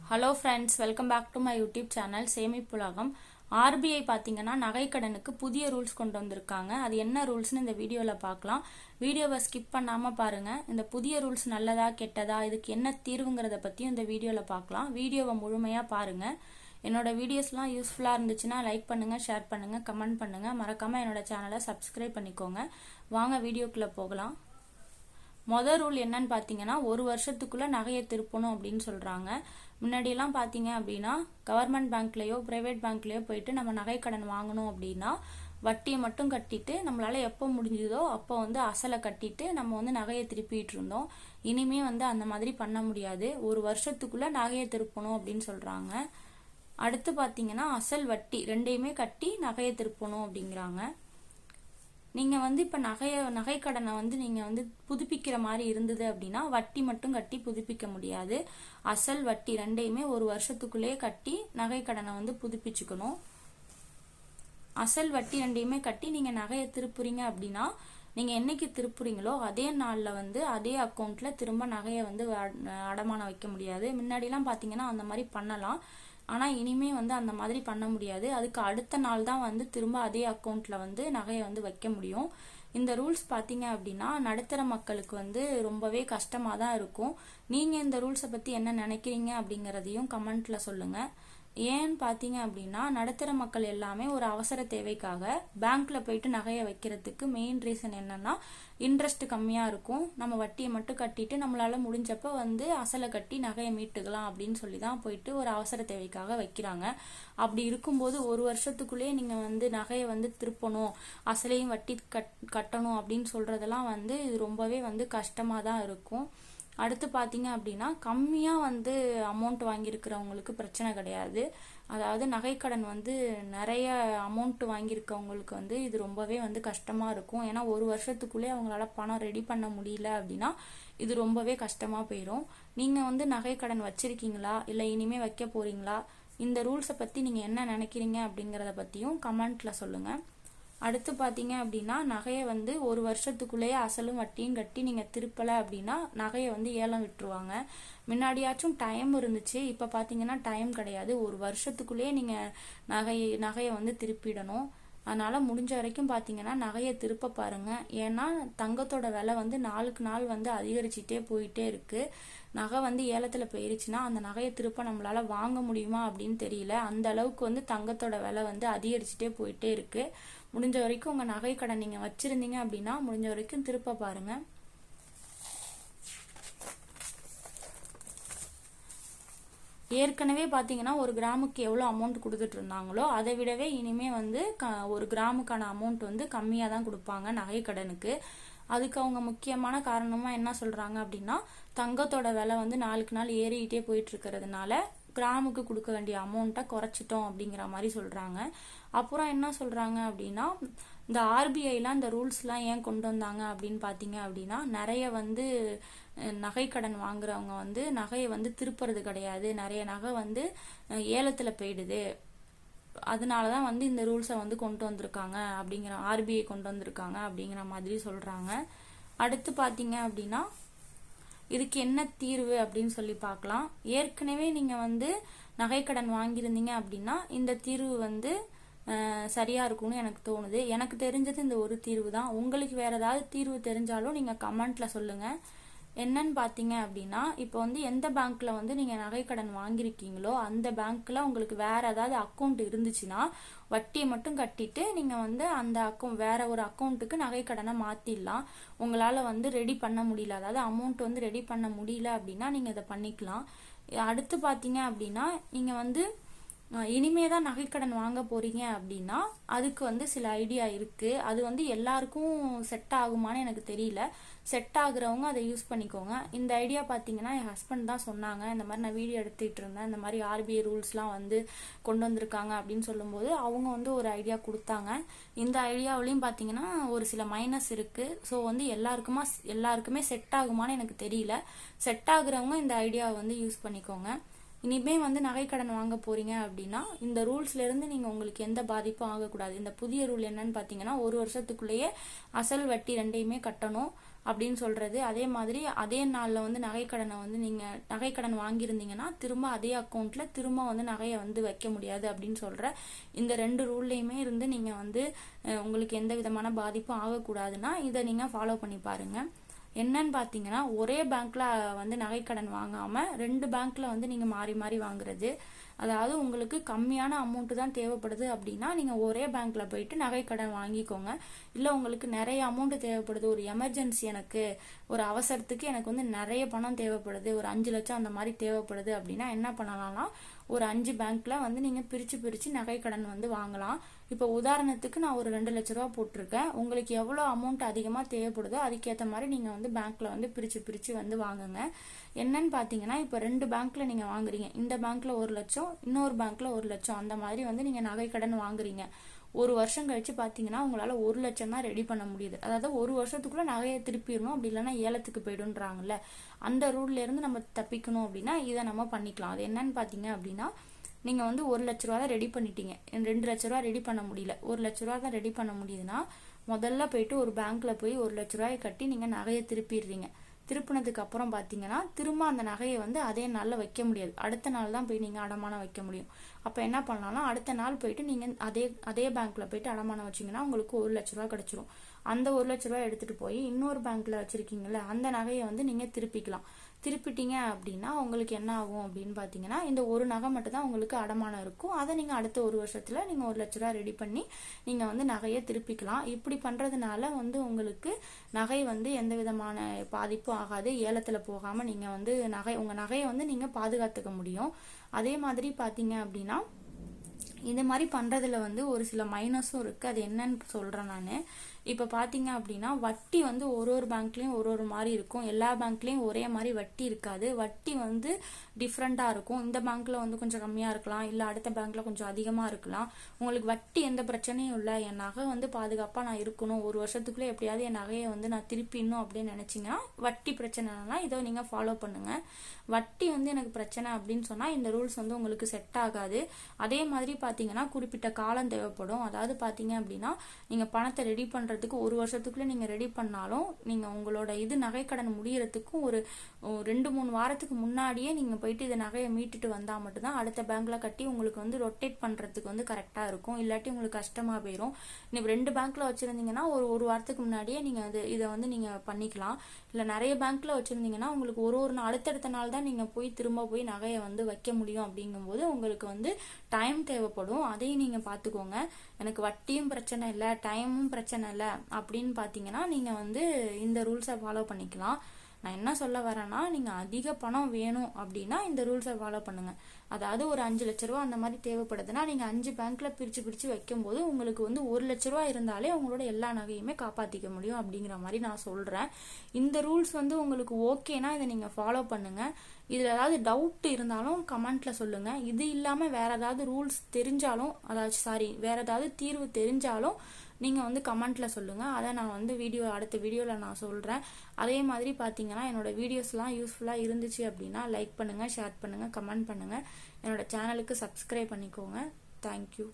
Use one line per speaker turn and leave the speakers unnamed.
Hello friends, welcome back to my YouTube channel சேமிப்புலகம். RBI பார்த்தீங்கன்னா நகைக்கடனுக்கு புதிய ரூல்ஸ் கொண்டு வந்திருக்காங்க. அது என்ன ரூல்ஸ்னு இந்த வீடியோவில் பார்க்கலாம். வீடியோவை ஸ்கிப் பண்ணாமல் பாருங்கள். இந்த புதிய ரூல்ஸ் நல்லதா கெட்டதா, இதுக்கு என்ன தீர்வுங்கிறத பற்றியும் இந்த வீடியோவில் பார்க்கலாம். வீடியோவை முழுமையாக பாருங்கள். என்னோட வீடியோஸ்லாம் யூஸ்ஃபுல்லாக இருந்துச்சுன்னா லைக் பண்ணுங்கள், ஷேர் பண்ணுங்கள், கமெண்ட் பண்ணுங்கள். மறக்காமல் என்னோட சேனலை சப்ஸ்கிரைப் பண்ணிக்கோங்க. வாங்க வீடியோக்குள்ளே போகலாம். மொதல் ரூல் என்னன்னு பார்த்தீங்கன்னா, ஒரு வருஷத்துக்குள்ள நகையை திருப்பணும் அப்படின்னு சொல்றாங்க. முன்னாடியெல்லாம் பார்த்தீங்க அப்படின்னா கவர்மெண்ட் பேங்க்லயோ பிரைவேட் பேங்க்லயோ போயிட்டு நம்ம நகை கடன் வாங்கணும் அப்படின்னா வட்டியை மட்டும் கட்டிட்டு நம்மளால எப்போ முடிஞ்சதோ அப்போ அசலை கட்டிட்டு நம்ம நகையை திருப்பிட்டு இருந்தோம். இனிமே அந்த மாதிரி பண்ண முடியாது. ஒரு வருஷத்துக்குள்ள நகையை திருப்பணும் அப்படின்னு சொல்றாங்க. அடுத்து பார்த்தீங்கன்னா அசல் வட்டி ரெண்டையுமே கட்டி நகையை திருப்பணும் அப்படிங்கிறாங்க. நீங்க இப்ப நகை கடனை நீங்க புதுப்பிக்கிற மாதிரி இருந்தது அப்படின்னா வட்டி மட்டும் கட்டி புதுப்பிக்க முடியாது. அசல் வட்டி ரெண்டையுமே ஒரு வருஷத்துக்குள்ளேயே கட்டி நகை கடனை புதுப்பிச்சுக்கணும். அசல் வட்டி ரெண்டையுமே கட்டி நீங்க நகையை திருப்புறீங்க அப்படின்னா நீங்க என்னைக்கு திருப்புறீங்களோ அதே நாள்ல அதே அக்கௌண்ட்ல திரும்ப நகையை அடமானம் வைக்க முடியாது. முன்னாடி எல்லாம் பாத்தீங்கன்னா அந்த மாதிரி பண்ணலாம். ஆனா இனிமே அந்த மாதிரி பண்ண முடியாது. அதுக்கு அடுத்த நாள் தான் திரும்ப அதே அக்கௌண்ட்ல நகையை வைக்க முடியும். இந்த ரூல்ஸ் பாத்தீங்க அப்படின்னா நடுத்தர மக்களுக்கு ரொம்பவே கஷ்டமா தான் இருக்கும். நீங்க இந்த ரூல்ஸை பத்தி என்ன நினைக்கிறீங்க அப்படிங்கறதையும் கமெண்ட்ல சொல்லுங்க. ஏன்னு பாத்தீங்க அப்படின்னா நடுத்தர மக்கள் எல்லாமே ஒரு அவசர தேவைக்காக பேங்க்ல போயிட்டு நகையை வைக்கிறதுக்கு மெயின் ரீசன் என்னன்னா இன்ட்ரெஸ்ட் கம்மியா இருக்கும். நம்ம வட்டியை மட்டும் கட்டிட்டு நம்மளால முடிஞ்சப்ப அசலை கட்டி நகையை மீட்டுக்கலாம் அப்படின்னு சொல்லிதான் போயிட்டு ஒரு அவசர தேவைக்காக வைக்கிறாங்க. அப்படி இருக்கும்போது ஒரு வருஷத்துக்குள்ளேயே நீங்க நகையை திருப்பணும், அசலையும் வட்டி கட்டணும் அப்படின்னு சொல்றதெல்லாம் இது ரொம்பவே கஷ்டமா தான் இருக்கும். அடுத்து பாத்தீங்க அப்படின்னா கம்மியா அமௌண்ட் வாங்கியிருக்கிறவங்களுக்கு பிரச்சனை கிடையாது. அதாவது நகைக்கடன் நிறைய அமௌண்ட் வாங்கியிருக்கவங்களுக்கு இது ரொம்பவே கஷ்டமா இருக்கும். ஏன்னா ஒரு வருஷத்துக்குள்ளே அவங்களால பணம் ரெடி பண்ண முடியல அப்படின்னா இது ரொம்பவே கஷ்டமா போயிடும். நீங்க நகைக்கடன் வச்சிருக்கீங்களா இல்ல இனிமே வைக்க போறீங்களா? இந்த ரூல்ஸை பத்தி நீங்க என்ன நினைக்கிறீங்க அப்படிங்கறத பத்தியும் கமெண்ட்ல சொல்லுங்க. அடுத்து பாத்தீங்க அப்படின்னா நகையை ஒரு வருஷத்துக்குள்ளேயே அசலும் வட்டியும் கட்டி நீங்க திருப்பல அப்படின்னா நகையை ஏலம் விட்டுருவாங்க. முன்னாடியாச்சும் டைம் இருந்துச்சு, இப்ப பாத்தீங்கன்னா டைம் கிடையாது. ஒரு வருஷத்துக்குள்ளேயே நீங்க நகையை திருப்பிடணும். அதனால முடிஞ்ச வரைக்கும் பாத்தீங்கன்னா நகையை திருப்ப பாருங்க. ஏன்னா தங்கத்தோட விலை நாளுக்கு நாள் அதிகரிச்சுட்டே போயிட்டே இருக்கு. நகை ஏலத்துல போயிருச்சுன்னா அந்த நகையை திருப்ப நம்மளால வாங்க முடியுமா அப்படின்னு தெரியல. அந்த அளவுக்கு தங்கத்தோட விலை அதிகரிச்சுட்டே போயிட்டே இருக்கு. முடிஞ்ச வரைக்கும் உங்க நகை கடன் நீங்க வச்சிருந்தீங்க அப்படின்னா முடிஞ்ச வரைக்கும் திருப்ப பாருங்க. ஏற்கனவே பாத்தீங்கன்னா ஒரு கிராமுக்கு எவ்வளவு அமௌண்ட் கொடுத்துட்டு இருந்தாங்களோ அதை விடவே இனிமே ஒரு கிராமுக்கான அமௌண்ட் கம்மியா தான் கொடுப்பாங்க நகை கடனுக்கு. அதுக்கு அவங்க முக்கியமான காரணமா என்ன சொல்றாங்க அப்படின்னா தங்கத்தோட விலை நாளுக்கு நாள் ஏறிக்கிட்டே போயிட்டு இருக்கிறதுனால கிராமுக்கு கொடுக்க வேண்டிய அமௌண்ட்டை குறைச்சிட்டோம் அப்படிங்கிற மாதிரி சொல்றாங்க. அப்புறம் என்ன சொல்றாங்க அப்படின்னா இந்த ஆர்பிஐலாம் இந்த ரூல்ஸ்லாம் ஏன் கொண்டு வந்தாங்க அப்படின்னு பாத்தீங்க அப்படின்னா நிறைய நகை கடன் வாங்குறவங்க நகையை திருப்புறது கிடையாது. நிறைய நகை ஏலத்துல போயிடுது. அதனாலதான் இந்த ரூல்ஸை கொண்டு வந்திருக்காங்க அப்படிங்கிற ஆர்பிஐ கொண்டு வந்திருக்காங்க அப்படிங்கிற மாதிரி சொல்றாங்க. அடுத்து பாத்தீங்க அப்படின்னா இதுக்கு என்ன தீர்வு அப்படின்னு சொல்லி பார்க்கலாம். ஏற்கனவே நீங்க நகைக்கடன் வாங்கியிருந்தீங்க அப்படின்னா இந்த தீர்வு சரியா இருக்கும்னு எனக்கு தோணுது. எனக்கு தெரிஞ்சது இந்த ஒரு தீர்வு தான். உங்களுக்கு வேற ஏதாவது தீர்வு தெரிஞ்சாலும் நீங்க கமெண்ட்ல சொல்லுங்க. என்னன்னு பாத்தீங்க அப்படின்னா இப்போ எந்த பேங்க்ல நீங்க நகைக்கடன் வாங்கிருக்கீங்களோ அந்த பேங்க்ல உங்களுக்கு வேற ஏதாவது அக்கௌண்ட் இருந்துச்சுன்னா வட்டியை மட்டும் கட்டிட்டு நீங்க அந்த அக்கௌண்ட் வேற ஒரு அக்கௌண்ட்டுக்கு நகைக்கடனை மாத்திடலாம். உங்களால ரெடி பண்ண முடியல, அதாவது அமௌண்ட் ரெடி பண்ண முடியல அப்படின்னா நீங்க இதை பண்ணிக்கலாம். அடுத்து பாத்தீங்க அப்படின்னா நீங்க இனிமேதான் நகைக்கடன் வாங்க போறீங்க அப்படின்னா அதுக்கு சில ஐடியா இருக்கு. அது எல்லாருக்கும் செட் ஆகுமான்னு எனக்கு தெரியல. செட் ஆகுறவங்க அதை யூஸ் பண்ணிக்கோங்க. இந்த ஐடியா பாத்தீங்கன்னா என் ஹஸ்பண்ட் தான் சொன்னாங்க. இந்த மாதிரி நான் வீடியோ எடுத்துட்டு இருந்தேன், இந்த மாதிரி ஆர்பிஐ ரூல்ஸ்லாம் கொண்டு வந்திருக்காங்க அப்படின்னு சொல்லும் போது அவங்க ஒரு ஐடியா கொடுத்தாங்க. இந்த ஐடியாவிலையும் பாத்தீங்கன்னா ஒரு சில மைனஸ் இருக்கு. ஸோ எல்லாருக்குமே செட் ஆகுமான்னு எனக்கு தெரியல. செட் ஆகுறவங்க இந்த ஐடியாவை யூஸ் பண்ணிக்கோங்க. இனிமே நகைக்கடன் வாங்க போறீங்க அப்படின்னா இந்த ரூல்ஸ்ல இருந்து நீங்க உங்களுக்கு எந்த பாதிப்பும் ஆகக்கூடாது. இந்த புதிய ரூல் என்னன்னு பாத்தீங்கன்னா ஒரு வருஷத்துக்குள்ளேயே அசல் வட்டி ரெண்டையுமே கட்டணும். அப்படின்னு சொல்றது. அதே மாதிரி அதே நாள்ல வந்து நகைக்கடனை வந்து நீங்க நகைக்கடன் வாங்கியிருந்தீங்கன்னா திரும்ப அதே அக்கௌண்ட்ல திரும்ப வந்து நகையை வந்து வைக்க முடியாது அப்படின்னு சொல்ற இந்த 2 ரூல்லையுமே இருந்து நீங்க வந்து உங்களுக்கு எந்த விதமான பாதிப்பும் ஆகக்கூடாதுன்னா இதை நீங்க ஃபாலோ பண்ணி பாருங்க. என்னன்னு பாத்தீங்கன்னா, ஒரே பேங்க்ல வந்து நகைக்கடன் வாங்காம 2 பேங்க்ல வந்து நீங்க மாறி மாறி வாங்குறது. அதாவது உங்களுக்கு கம்மியான அமௌண்ட் தான் தேவைப்படுது அப்படின்னா நீங்க ஒரே பேங்க்ல போயிட்டு நகைக்கடன் வாங்கிக்கோங்க. இல்ல உங்களுக்கு நிறைய அமௌண்ட் தேவைப்படுது, ஒரு எமர்ஜென்சி, எனக்கு ஒரு அவசரத்துக்கு எனக்கு வந்து நிறைய பணம் தேவைப்படுது, ஒரு 5 லட்சம் அந்த மாதிரி தேவைப்படுது அப்படின்னா என்ன பண்ணலாம்னா ஒரு 5 பேங்க்ல வந்து நீங்க பிரிச்சு நகைக்கடன் வந்து வாங்கலாம். இப்போ உதாரணத்துக்கு நான் ஒரு 2 லட்ச ரூபா போட்டிருக்கேன். உங்களுக்கு எவ்வளவு அமௌண்ட் அதிகமா தேவைப்படுதோ அதுக்கேற்ற மாதிரி நீங்க வந்து பேங்க்ல வந்து பிரிச்சு வந்து வாங்குங்க. என்னன்னு பாத்தீங்கன்னா, இப்போ 2 பேங்க்ல நீங்க வாங்குறீங்க. இந்த பேங்க்ல 1 லட்சம், இன்னொரு பேங்க்ல 1 லட்சம், அந்த மாதிரி வந்து நீங்க நகைக்கடன் வாங்குறீங்க. ஒரு வருஷம் கழிச்சு பாத்தீங்கன்னா உங்களால 1 லட்சம் தான் ரெடி பண்ண முடியுது. அதாவது ஒரு வருஷத்துக்குள்ள நகையை திருப்பிடணும், அப்படி இல்லைன்னா ஏலத்துக்கு போயிடுன்றாங்கல்ல. அந்த ரூல்ல இருந்து நம்ம தப்பிக்கணும் அப்படின்னா இதை நம்ம பண்ணிக்கலாம். அது என்னன்னு பாத்தீங்க அப்படின்னா, நீங்க வந்து 1 லட்ச ரூபா தான் ரெடி பண்ணிட்டீங்க, 2 லட்ச ரூபா ரெடி பண்ண முடியல, 1 லட்ச ரூபா தான் ரெடி பண்ண முடியுதுன்னா முதல்ல போயிட்டு ஒரு பேங்க்ல போய் 1 லட்ச ரூபாயை கட்டி நீங்க நகையை திருப்பிடுறீங்க. திருப்பினதுக்கு அப்புறம் பாத்தீங்கன்னா திரும்ப அந்த நகையை வந்து அதே நாள்ல வைக்க முடியாது, அடுத்த நாள் தான் போய் நீங்க அடமானம் வைக்க முடியும். அப்ப என்ன பண்ணலாம்னா அடுத்த நாள் போயிட்டு நீங்க அதே பேங்க்ல போயிட்டு அடமானம் வச்சீங்கன்னா உங்களுக்கு 1 லட்ச ரூபா கிடைச்சிரும். அந்த 1 லட்ச ரூபாய் எடுத்துட்டு போய் இன்னொரு பேங்க்ல வச்சிருக்கீங்கல்ல அந்த நகையை வந்து நீங்க திருப்பிக்கலாம். திருப்பிட்டீங்க அப்படின்னா உங்களுக்கு என்ன ஆகும் அப்படின்னு பாத்தீங்கன்னா, இந்த ஒரு நகை மட்டும் தான் உங்களுக்கு அடமானம் இருக்கும். அதை நீங்க அடுத்த ஒரு வருஷத்துல நீங்க 1 லட்ச ரூபாய் ரெடி பண்ணி நீங்க வந்து நகையை திருப்பிக்கலாம். இப்படி பண்றதுனால வந்து உங்களுக்கு நகை வந்து எந்த விதமான பாதிப்பும் ஆகாது. ஏலத்துல போகாம நீங்க வந்து உங்க நகையை வந்து நீங்க பாதுகாத்துக்க முடியும். அதே மாதிரி பாத்தீங்க அப்படின்னா இந்த மாதிரி பண்றதுல வந்து ஒரு சில மைனஸும் இருக்கு. அது என்னன்னு சொல்றேன் நானு. இப்ப பாத்தீங்க அப்படின்னா வட்டி வந்து ஒரு பேங்க்லயும் ஒரு மாதிரி இருக்கும். எல்லா பேங்க்லயும் ஒரே மாதிரி வட்டி இருக்காது. வட்டி வந்து டிஃப்ரெண்டா இருக்கும். இந்த பேங்க்ல வந்து கொஞ்சம் கம்மியா இருக்கலாம், இல்ல அடுத்த பேங்க்ல கொஞ்சம் அதிகமா இருக்கலாம். உங்களுக்கு வட்டி எந்த பிரச்சனையும் இல்ல, என் நகை வந்து பாதுகாப்பா நான் இருக்கணும், ஒரு வருஷத்துக்குள்ள எப்படியாவது என் நகையை வந்து நான் திருப்பிடணும் அப்படின்னு நினைச்சீங்கன்னா வட்டி பிரச்சனைனா இதை நீங்க ஃபாலோ பண்ணுங்க. வட்டி வந்து எனக்கு பிரச்சனை அப்படின்னு சொன்னா இந்த ரூல்ஸ் வந்து உங்களுக்கு செட் ஆகாது. அதே மாதிரி பாத்தீங்கன்னா குறிப்பிட்ட காலம் தேவைப்படும். அதாவது பாத்தீங்க அப்படின்னா நீங்க பணத்தை ரெடி பண்றதுக்கு ஒரு வருஷத்துக்குள்ள நீங்க ரெடி பண்ணாலும் நீங்க உங்களோட இது நகைக்கடன் முடியறதுக்கும் ஒரு 2-3 வாரத்துக்கு முன்னாடியே நீங்க போயிட்டு இந்த நகையை மீட்டுட்டு வந்தா மட்டும்தான் அடுத்த பேங்க்ல கட்டி உங்களுக்கு வந்து ரொட்டேட் பண்றதுக்கு வந்து கரெக்டா இருக்கும். இல்லாட்டி உங்களுக்கு கஷ்டமா போயிடும். நீங்க 2 பேங்க்ல வச்சிருந்தீங்கன்னா ஒரு வாரத்துக்கு முன்னாடியே நீங்க இதை வந்து நீங்க பண்ணிக்கலாம். இல்ல நிறைய பேங்க்ல வச்சிருந்தீங்கன்னா உங்களுக்கு ஒரு நாள் அடுத்தடுத்த நாள் தான் நீங்க திரும்ப போய் நகையை வந்து வைக்க முடியும். அப்படிங்கும்போது உங்களுக்கு வந்து டைம் தேவைப்படும். அதையும் நீங்க பாத்துக்கோங்க. எனக்கு வட்டியும் பிரச்சனை இல்லை, டைமும் பிரச்சனை இல்லை அப்படின்னு பாத்தீங்கன்னா நீங்க வந்து இந்த ரூல்ஸை ஃபாலோ பண்ணிக்கலாம். நான் என்ன சொல்ல வரேன்னா, நீங்க அதிக பணம் வேணும் அப்படின்னா இந்த ரூல்ஸை ஃபாலோ பண்ணுங்க. அதாவது ஒரு 5 லட்ச ரூபா அந்த மாதிரி தேவைப்படுதுன்னா நீங்க 5 பேங்க்ல பிரிச்சு வைக்கும் போது உங்களுக்கு வந்து 1 லட்ச ரூபா இருந்தாலே உங்களோட எல்லா நகையுமே காப்பாத்திக்க முடியும் அப்படிங்கிற மாதிரி நான் சொல்றேன். இந்த ரூல்ஸ் வந்து உங்களுக்கு ஓகேனா இதை நீங்க ஃபாலோ பண்ணுங்க. இதுல ஏதாவது டவுட் இருந்தாலும் கமெண்ட்ல சொல்லுங்க. இது இல்லாம வேற ஏதாவது ரூல்ஸ் தெரிஞ்சாலும், அதாவது வேற ஏதாவது தீர்வு தெரிஞ்சாலும் நீங்க வந்து கமெண்ட்ல சொல்லுங்க. அதை நான் வந்து அடுத்த வீடியோல நான் சொல்றேன். அதே மாதிரி பாத்தீங்கன்னா என்னோட வீடியோஸ் எல்லாம் யூஸ்ஃபுல்லா இருந்துச்சு அப்படின்னா லைக் பண்ணுங்க, ஷேர் பண்ணுங்க, கமெண்ட் பண்ணுங்க. என்னோட சேனலுக்கு சப்ஸ்கிரைப் பண்ணிக்கோங்க. தேங்க்யூ.